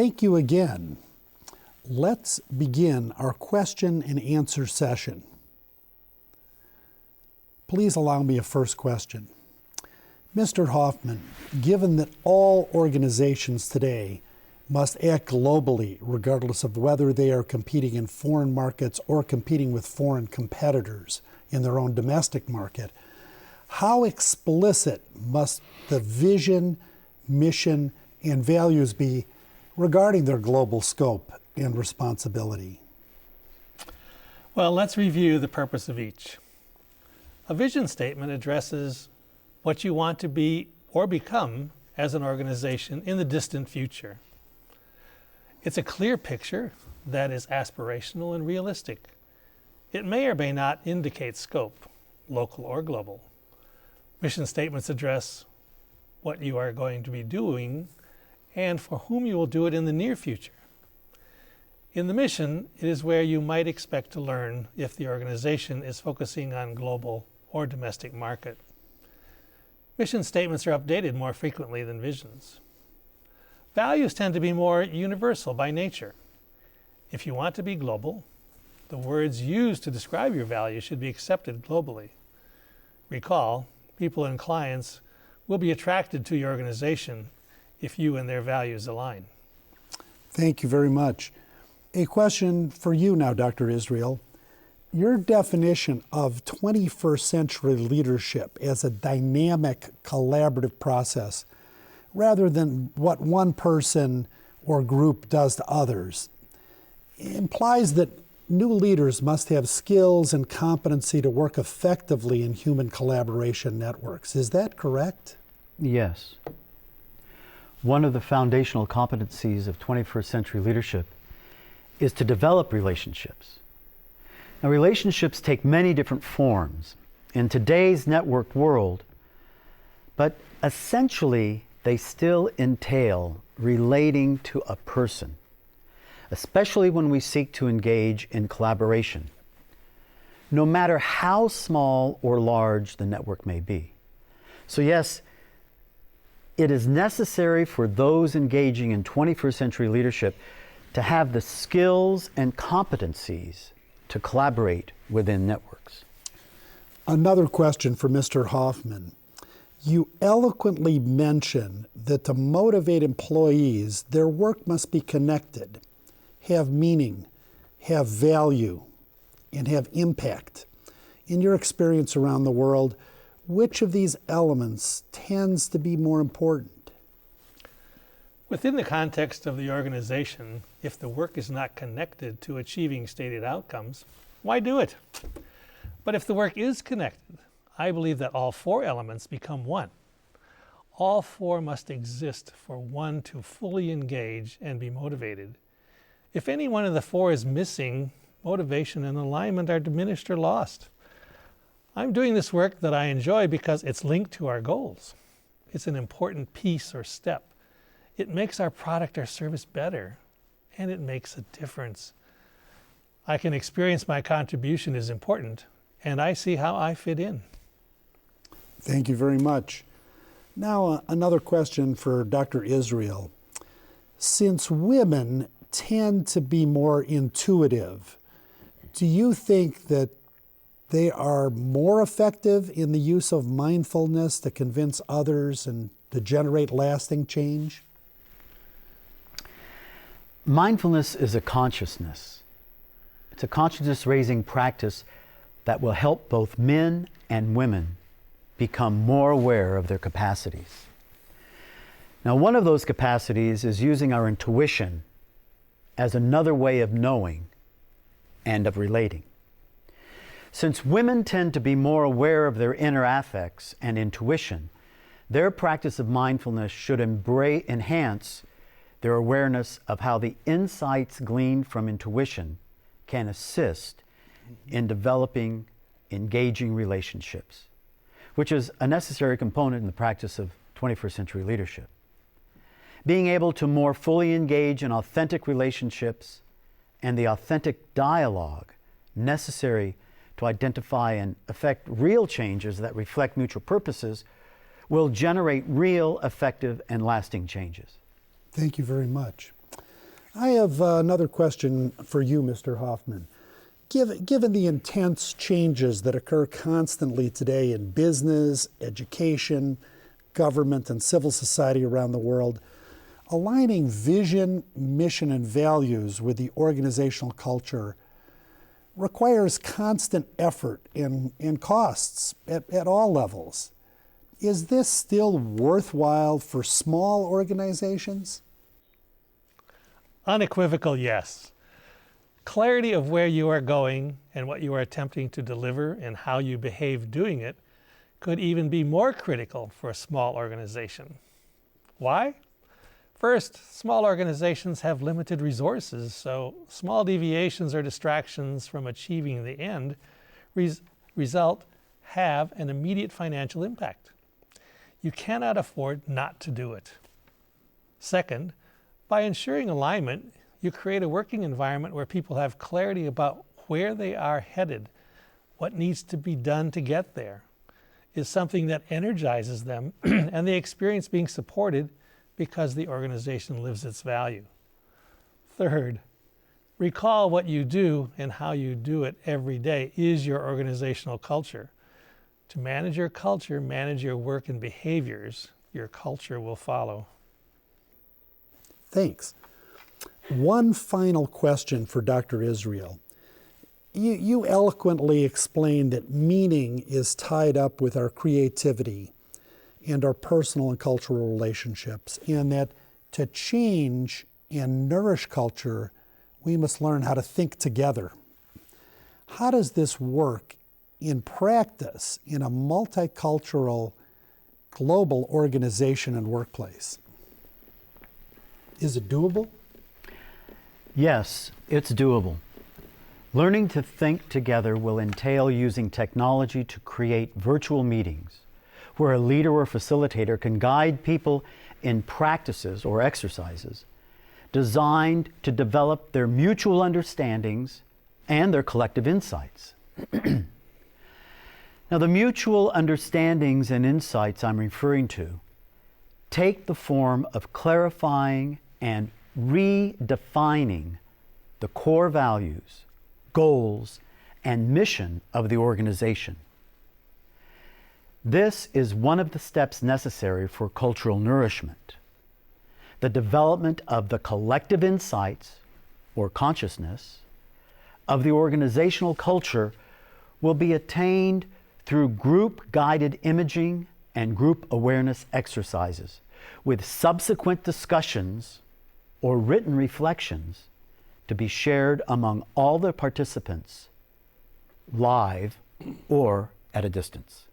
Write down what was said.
Thank you again. Let's begin our question and answer session. Please allow me a first question. Mr. Hoffmann, given that all organizations today must act globally, regardless of whether they are competing in foreign markets or competing with foreign competitors in their own domestic market, how explicit must the vision, mission, and values be regarding their global scope and responsibility? Well, let's review the purpose of each. A vision statement addresses what you want to be or become as an organization in the distant future. It's a clear picture that is aspirational and realistic. It may or may not indicate scope, local or global. Mission statements address what you are going to be doing and for whom you will do it in the near future. In the mission, it is where you might expect to learn if the organization is focusing on global or domestic market. Mission statements are updated more frequently than visions. Values tend to be more universal by nature. If you want to be global, the words used to describe your values should be accepted globally. Recall, people and clients will be attracted to your organization if you and their values align. Thank you very much. A question for you now, Dr. Israel. Your definition of 21st century leadership as a dynamic, collaborative process, rather than what one person or group does to others, implies that new leaders must have skills and competency to work effectively in human collaboration networks. Is that correct? Yes. One of the foundational competencies of 21st century leadership is to develop relationships. Now, relationships take many different forms in today's networked world, but essentially they still entail relating to a person, especially when we seek to engage in collaboration, no matter how small or large the network may be. So yes, it is necessary for those engaging in 21st century leadership to have the skills and competencies to collaborate within networks. Another question for Mr. Hoffmann. You eloquently mention that to motivate employees, their work must be connected, have meaning, have value, and have impact. In your experience around the world, which of these elements tends to be more important? Within the context of the organization, if the work is not connected to achieving stated outcomes, why do it? But if the work is connected, I believe that all four elements become one. All four must exist for one to fully engage and be motivated. If any one of the four is missing, motivation and alignment are diminished or lost. I'm doing this work that I enjoy because it's linked to our goals. It's an important piece or step. It makes our product or service better, and it makes a difference. I can experience my contribution is important, and I see how I fit in. Thank you very much. Now, another question for Dr. Israel. Since women tend to be more intuitive, do you think that they are more effective in the use of mindfulness to convince others and to generate lasting change? Mindfulness is a consciousness. It's a consciousness-raising practice that will help both men and women become more aware of their capacities. Now, one of those capacities is using our intuition as another way of knowing and of relating. Since women tend to be more aware of their inner affects and intuition, their practice of mindfulness should enhance their awareness of how the insights gleaned from intuition can assist in developing engaging relationships, which is a necessary component in the practice of 21st century leadership. Being able to more fully engage in authentic relationships and the authentic dialogue necessary to identify and effect real changes that reflect mutual purposes will generate real, effective, and lasting changes. Thank you very much. I have another question for you, Mr. Hoffman. Given the intense changes that occur constantly today in business, education, government, and civil society around the world, aligning vision, mission, and values with the organizational culture requires constant effort and costs at all levels. Is this still worthwhile for small organizations? Unequivocal yes. Clarity of where you are going and what you are attempting to deliver and how you behave doing it could even be more critical for a small organization. Why? First, small organizations have limited resources, so small deviations or distractions from achieving the end result have an immediate financial impact. You cannot afford not to do it. Second, by ensuring alignment, you create a working environment where people have clarity about where they are headed, what needs to be done to get there, is something that energizes them, and they experience being supported because the organization lives its value. Third, recall what you do and how you do it every day is your organizational culture. To manage your culture, manage your work and behaviors. Your culture will follow. Thanks. One final question for Dr. Israel. You eloquently explained that meaning is tied up with our creativity and our personal and cultural relationships, and that to change and nourish culture, we must learn how to think together. How does this work in practice in a multicultural, global organization and workplace? Is it doable? Yes, it's doable. Learning to think together will entail using technology to create virtual meetings where a leader or facilitator can guide people in practices or exercises designed to develop their mutual understandings and their collective insights. Now, the mutual understandings and insights I'm referring to take the form of clarifying and redefining the core values, goals, and mission of the organization. This is one of the steps necessary for cultural nourishment. The development of the collective insights, or consciousness, of the organizational culture will be attained through group-guided imaging and group awareness exercises, with subsequent discussions or written reflections to be shared among all the participants, live or at a distance.